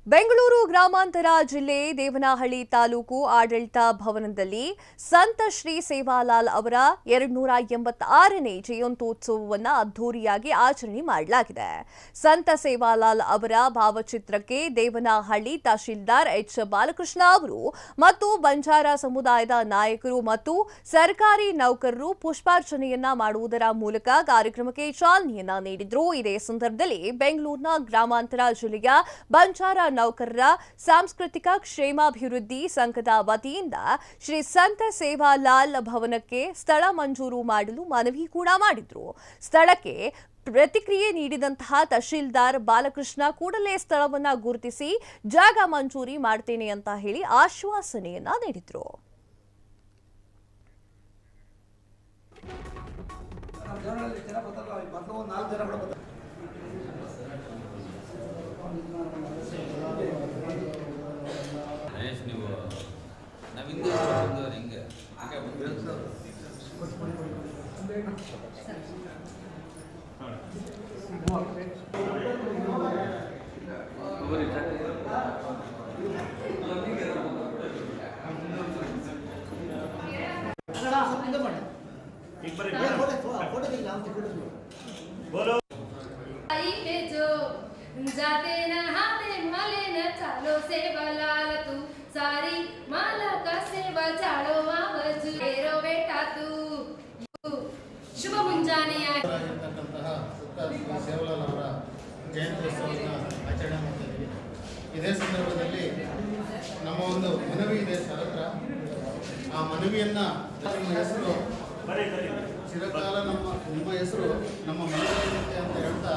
ಬೆಂಗಳೂರು ಗ್ರಾಮಾಂತರ ಜಿಲ್ಲೆ ದೇವನಹಳ್ಳಿ ತಾಲೂಕು ಆಡಳಿತ ಭವನದಲ್ಲಿ ಸಂತ ಶ್ರೀ ಸೇವಾಲಾಲ್ ಅವರ 286ನೇ ಜಯಂತ್ಯೋತ್ಸವವನ್ನು ಅದ್ದೂರಿಯಾಗಿ ಆಚರಣೆ ಮಾಡಲಾಗಿದೆ. ಸಂತ ಸೇವಾಲಾಲ್ ಅವರ ಭಾವಚಿತ್ರಕ್ಕೆ ದೇವನಹಳ್ಳಿ ತಹಶೀಲ್ದಾರ್ ಎಚ್ ಬಾಲಕೃಷ್ಣ ಅವರು ಮತ್ತು ಬಂಜಾರ ಸಮುದಾಯದ ನಾಯಕರು ಮತ್ತು ಸರ್ಕಾರಿ ನೌಕರರು ಪುಷ್ಪಾರ್ಚನೆಯನ್ನ ಮಾಡುವುದರ ಮೂಲಕ ಕಾರ್ಯಕ್ರಮಕ್ಕೆ ಚಾಲನೆಯನ್ನ ನೀಡಿದರು. ಇದೇ ಸಂದರ್ಭದಲ್ಲಿ ಬೆಂಗಳೂರಿನ ಗ್ರಾಮಾಂತರ ಜಿಲ್ಲೆಯ ಬಂಜಾರ ನೌಕರರ ಸಾಂಸ್ಕೃತಿಕ ಕ್ಷೇಮಾಭಿವೃದ್ಧಿ ಸಂಘದ ವತಿಯಿಂದ ಶ್ರೀ ಸಂತ ಸೇವಾಲಾಲ್ ಭವನಕ್ಕೆ ಸ್ಥಳ ಮಂಜೂರು ಮಾಡಲು ಮನವಿ ಕೂಡ ಮಾಡಿದ್ರು. ಸ್ಥಳಕ್ಕೆ ಪ್ರತಿಕ್ರಿಯೆ ನೀಡಿದಂತಹ ತಹಶೀಲ್ದಾರ್ ಬಾಲಕೃಷ್ಣ ಕೂಡಲೇ ಸ್ಥಳವನ್ನ ಗುರುತಿಸಿ ಜಾಗ ಮಂಜೂರಿ ಮಾಡ್ತೇನೆ ಅಂತ ಹೇಳಿ ಆಶ್ವಾಸನೆಯನ್ನ ನೀಡಿದ್ರು. जाते न हाथे मले न चालो सेवालाल तू सारी माला का सेवा चालो आवज हेरो बेटा तू ಶುಭ ಮುಂಜಾನೆಯ ಸೇವಾಲಾಲ್ ಅವರ ಜಯಂತ್ಯೋತ್ಸವವನ್ನು ಆಚರಣೆ ಮಾಡ್ತಿದ್ದೀವಿ. ಇದೇ ಸಂದರ್ಭದಲ್ಲಿ ನಮ್ಮ ಒಂದು ಮನವಿ ಇದೆ ಸರ್ ಹತ್ರ. ಆ ಮನವಿಯನ್ನು ನಿಮ್ಮ ಹೆಸರು ಚಿರಕಾಲ ನಿಮ್ಮ ಹೆಸರು ನಮ್ಮ ಮನೆಯಲ್ಲಿರುತ್ತೆ ಅಂತ ಹೇಳ್ತಾ